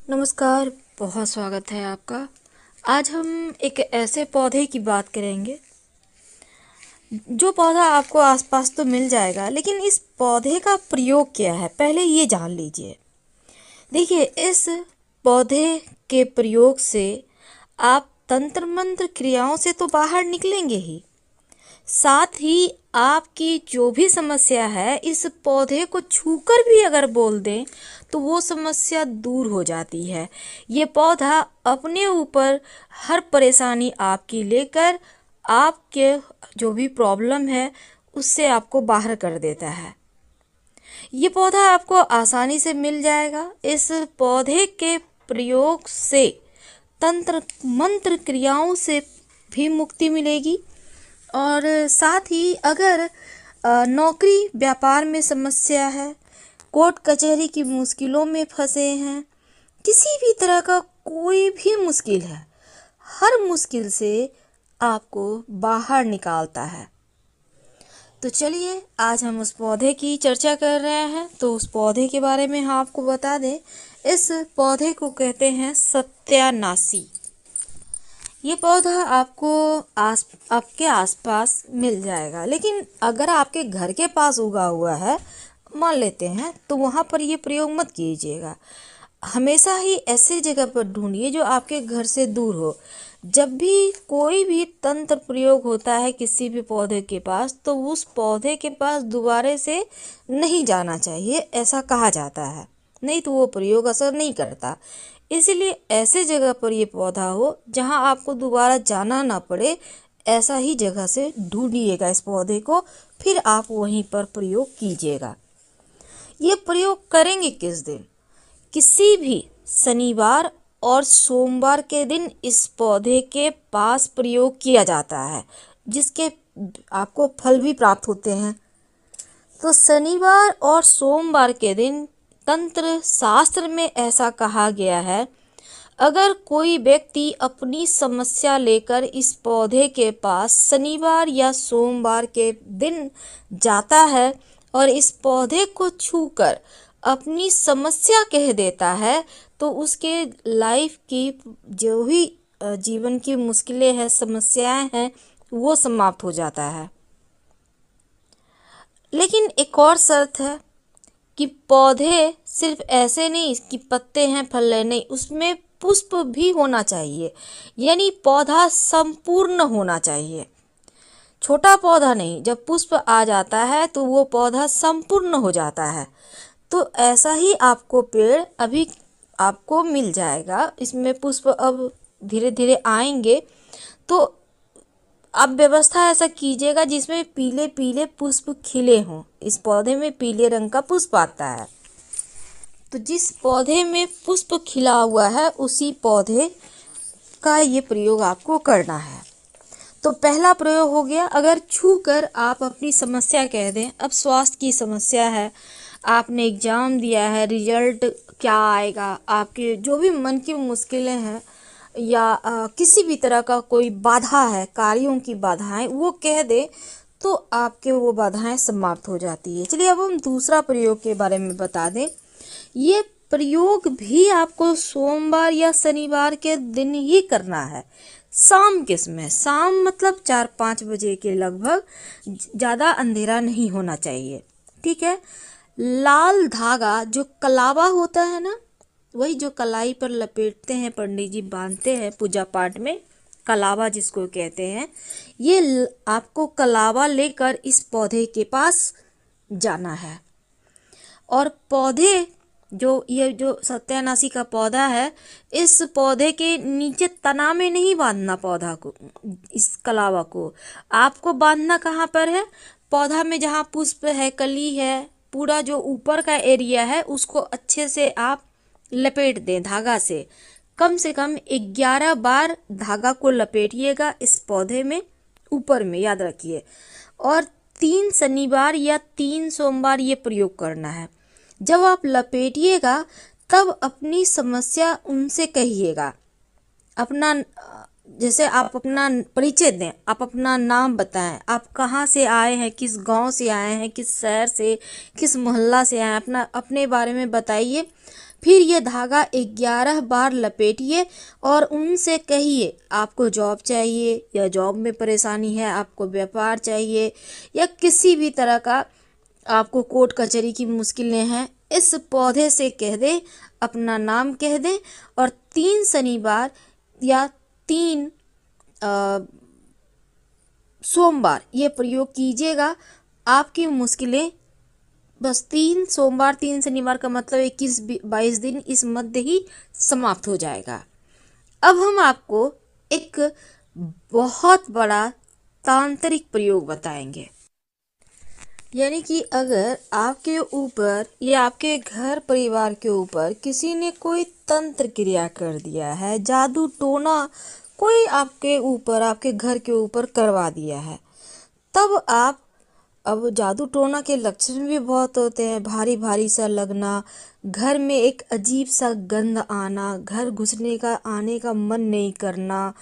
नमस्कार, बहुत स्वागत है आपका। आज हम एक ऐसे पौधे की बात करेंगे जो पौधा आपको आसपास तो मिल जाएगा, लेकिन इस पौधे का प्रयोग क्या है पहले ये जान लीजिए। देखिए, इस पौधे के प्रयोग से आप तंत्र मंत्र क्रियाओं से तो बाहर निकलेंगे ही, साथ ही आपकी जो भी समस्या है इस पौधे को छूकर भी अगर बोल दें तो वो समस्या दूर हो जाती है। ये पौधा अपने ऊपर हर परेशानी आपकी लेकर आपके जो भी प्रॉब्लम है उससे आपको बाहर कर देता है। ये पौधा आपको आसानी से मिल जाएगा। इस पौधे के प्रयोग से तंत्र मंत्र क्रियाओं से भी मुक्ति मिलेगी और साथ ही अगर नौकरी व्यापार में समस्या है, कोर्ट कचहरी की मुश्किलों में फंसे हैं, किसी भी तरह का कोई भी मुश्किल है, हर मुश्किल से आपको बाहर निकालता है। तो चलिए, आज हम उस पौधे की चर्चा कर रहे हैं। तो उस पौधे के बारे में हम आपको बता दें, इस पौधे को कहते हैं सत्यानाशी। ये पौधा आपको आपके आसपास मिल जाएगा, लेकिन अगर आपके घर के पास उगा हुआ है मान लेते हैं तो वहाँ पर ये प्रयोग मत कीजिएगा। हमेशा ही ऐसी जगह पर ढूंढिए जो आपके घर से दूर हो। जब भी कोई भी तंत्र प्रयोग होता है किसी भी पौधे के पास, तो उस पौधे के पास दोबारे से नहीं जाना चाहिए, ऐसा कहा जाता है, नहीं तो वो प्रयोग असर नहीं करता। इसीलिए ऐसे जगह पर ये पौधा हो जहां आपको दोबारा जाना ना पड़े, ऐसा ही जगह से ढूंढिएगा इस पौधे को, फिर आप वहीं पर प्रयोग कीजिएगा। ये प्रयोग करेंगे किस दिन? किसी भी शनिवार और सोमवार के दिन इस पौधे के पास प्रयोग किया जाता है, जिसके आपको फल भी प्राप्त होते हैं। तो शनिवार और सोमवार के दिन तंत्र शास्त्र में ऐसा कहा गया है, अगर कोई व्यक्ति अपनी समस्या लेकर इस पौधे के पास शनिवार या सोमवार के दिन जाता है और इस पौधे को छूकर अपनी समस्या कह देता है, तो उसके लाइफ की जो भी जीवन की मुश्किलें हैं, समस्याएं हैं, वो समाप्त हो जाता है। लेकिन एक और शर्त है कि पौधे सिर्फ ऐसे नहीं कि पत्ते हैं फल है, नहीं, उसमें पुष्प भी होना चाहिए, यानी पौधा संपूर्ण होना चाहिए। छोटा पौधा नहीं, जब पुष्प आ जाता है तो वो पौधा संपूर्ण हो जाता है। तो ऐसा ही आपको पेड़ अभी आपको मिल जाएगा, इसमें पुष्प अब धीरे धीरे आएंगे। तो आप व्यवस्था ऐसा कीजिएगा जिसमें पीले पीले पुष्प खिले हों। इस पौधे में पीले रंग का पुष्प आता है, तो जिस पौधे में पुष्प खिला हुआ है उसी पौधे का ये प्रयोग आपको करना है। तो पहला प्रयोग हो गया, अगर छूकर आप अपनी समस्या कह दें। अब स्वास्थ्य की समस्या है, आपने एग्ज़ाम दिया है, रिजल्ट क्या आएगा, आपके जो भी मन की मुश्किलें हैं या किसी भी तरह का कोई बाधा है, कार्यों की बाधाएं, वो कह दे तो आपके वो बाधाएं समाप्त हो जाती है। चलिए, अब हम दूसरा प्रयोग के बारे में बता दें। ये प्रयोग भी आपको सोमवार या शनिवार के दिन ही करना है, शाम के समय। शाम मतलब 4-5 बजे के लगभग, ज़्यादा अंधेरा नहीं होना चाहिए, ठीक है। लाल धागा जो कलावा होता है ना, वही जो कलाई पर लपेटते हैं पंडित जी, बांधते हैं पूजा पाठ में, कलावा जिसको कहते हैं, ये आपको कलावा लेकर इस पौधे के पास जाना है। और पौधे ये जो सत्यानाशी का पौधा है, इस पौधे के नीचे तना में नहीं बांधना पौधा को, इस कलावा को आपको बांधना कहाँ पर है? पौधा में जहाँ पुष्प है, कली है, पूरा जो ऊपर का एरिया है उसको अच्छे से आप लपेट दें धागा से। कम से कम 11 बार धागा को लपेटिएगा इस पौधे में, ऊपर में, याद रखिए। और 3 शनिवार या 3 सोमवार ये प्रयोग करना है। जब आप लपेटिएगा तब अपनी समस्या उनसे कहिएगा। अपना जैसे आप अपना परिचय दें, आप अपना नाम बताएं, आप कहाँ से आए हैं, किस गांव से आए हैं, किस शहर से, किस मोहल्ला से आए हैं, अपने बारे में बताइए। फिर ये धागा 11 बार लपेटिए और उनसे कहिए आपको जॉब चाहिए या जॉब में परेशानी है, आपको व्यापार चाहिए या किसी भी तरह का आपको कोर्ट कचहरी की मुश्किलें हैं, इस पौधे से कह दे, अपना नाम कह दे और 3 शनिवार या 3 सोमवार ये प्रयोग कीजिएगा। आपकी मुश्किलें बस 3 सोमवार 3 शनिवार का मतलब 21-22 दिन इस मध्य ही समाप्त हो जाएगा। अब हम आपको एक बहुत बड़ा तांत्रिक प्रयोग बताएंगे। यानी कि अगर आपके ऊपर या आपके घर परिवार के ऊपर किसी ने कोई तंत्र क्रिया कर दिया है, जादू टोना कोई आपके ऊपर आपके घर के ऊपर करवा दिया है, तब आप अब जादू टोना के लक्षण भी बहुत होते हैं। भारी भारी सा लगना, घर में एक अजीब सा गंध आना, घर घुसने का आने का मन नहीं करना,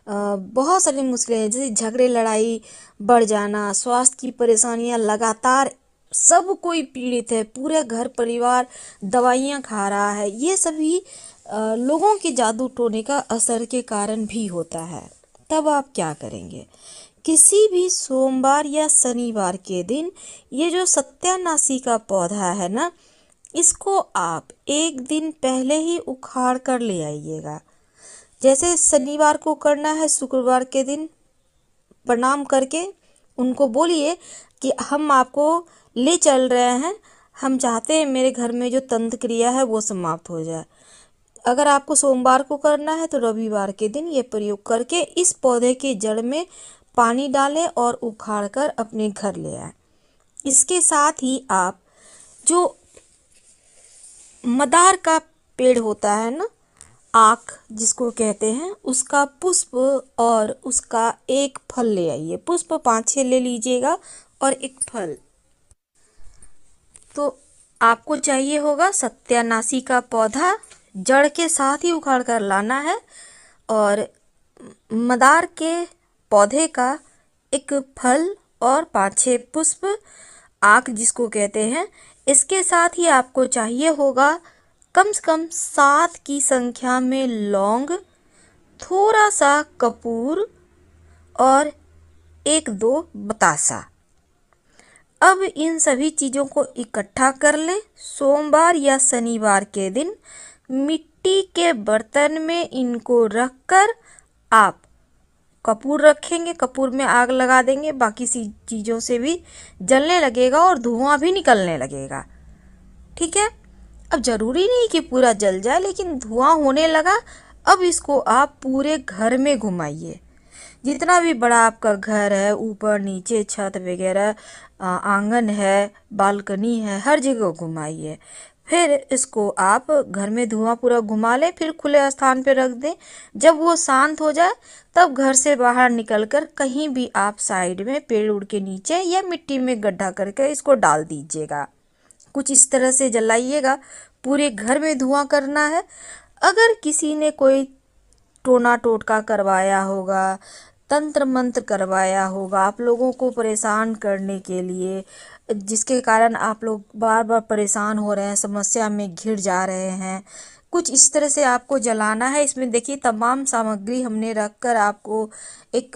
बहुत सारी मुश्किलें हैं जैसे झगड़े लड़ाई बढ़ जाना, स्वास्थ्य की परेशानियां लगातार, सब कोई पीड़ित है, पूरे घर परिवार दवाइयां खा रहा है, ये सभी लोगों के जादू टोने का असर के कारण भी होता है। तब आप क्या करेंगे? किसी भी सोमवार या शनिवार के दिन ये जो सत्यानाशी का पौधा है ना, इसको आप एक दिन पहले ही उखाड़ कर ले आइएगा। जैसे शनिवार को करना है, शुक्रवार के दिन प्रणाम करके उनको बोलिए कि हम आपको ले चल रहे हैं, हम चाहते हैं मेरे घर में जो तंत्र क्रिया है वो समाप्त हो जाए। अगर आपको सोमवार को करना है तो रविवार के दिन ये प्रयोग करके इस पौधे के जड़ में पानी डालें और उखाड़ कर अपने घर ले आए। इसके साथ ही आप जो मदार का पेड़ होता है ना, आक जिसको कहते हैं, उसका पुष्प और उसका एक फल ले आइए। पुष्प 5-6 ले लीजिएगा और एक फल। तो आपको चाहिए होगा सत्यानाशी का पौधा, जड़ के साथ ही उखाड़ कर लाना है, और मदार के पौधे का एक फल और 5-6 पुष्प, आक जिसको कहते हैं। इसके साथ ही आपको चाहिए होगा कम से कम 7 की संख्या में लौंग, थोड़ा सा कपूर और 1-2 बतासा। अब इन सभी चीज़ों को इकट्ठा कर लें। सोमवार या शनिवार के दिन मिट्टी के बर्तन में इनको रखकर आप कपूर रखेंगे, कपूर में आग लगा देंगे, बाकी सी चीज़ों से भी जलने लगेगा और धुआं भी निकलने लगेगा। ठीक है, अब ज़रूरी नहीं कि पूरा जल जाए, लेकिन धुआं होने लगा। अब इसको आप पूरे घर में घुमाइए, जितना भी बड़ा आपका घर है, ऊपर नीचे छत वगैरह, आंगन है, बालकनी है, हर जगह घुमाइए। फिर इसको आप घर में धुआं पूरा घुमा लें, फिर खुले स्थान पे रख दें। जब वो शांत हो जाए तब घर से बाहर निकलकर कहीं भी आप साइड में पेड़ उड़ के नीचे या मिट्टी में गड्ढा करके इसको डाल दीजिएगा। कुछ इस तरह से जलाइएगा, पूरे घर में धुआं करना है। अगर किसी ने कोई टोना टोटका करवाया होगा, तंत्र मंत्र करवाया होगा आप लोगों को परेशान करने के लिए, जिसके कारण आप लोग बार बार परेशान हो रहे हैं, समस्या में घिर जा रहे हैं, कुछ इस तरह से आपको जलाना है। इसमें देखिए तमाम सामग्री हमने रखकर आपको एक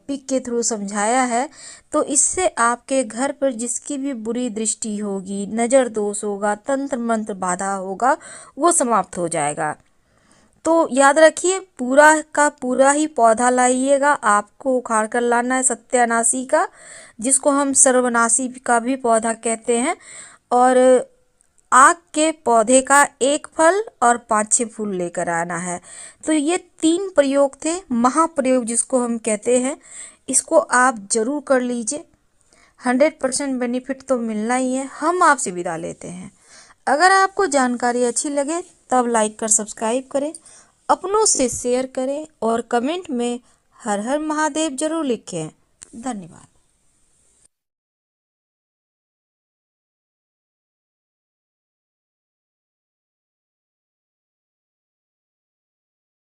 पिक के थ्रू समझाया है। तो इससे आपके घर पर जिसकी भी बुरी दृष्टि होगी, नज़र दोष होगा, तंत्र मंत्र बाधा होगा, वो समाप्त हो जाएगा। तो याद रखिए, पूरा का पूरा ही पौधा लाइएगा, आपको उखाड़ कर लाना है सत्यानाशी का, जिसको हम सर्वनाशी का भी पौधा कहते हैं, और आक के पौधे का एक फल और 5-6 फूल लेकर आना है। तो ये 3 प्रयोग थे, महाप्रयोग जिसको हम कहते हैं। इसको आप जरूर कर लीजिए, 100% बेनिफिट तो मिलना ही है। हम आपसे विदा लेते हैं। अगर आपको जानकारी अच्छी लगे तब लाइक कर सब्सक्राइब करें, अपनों से शेयर करें और कमेंट में हर हर महादेव जरूर लिखें। धन्यवाद।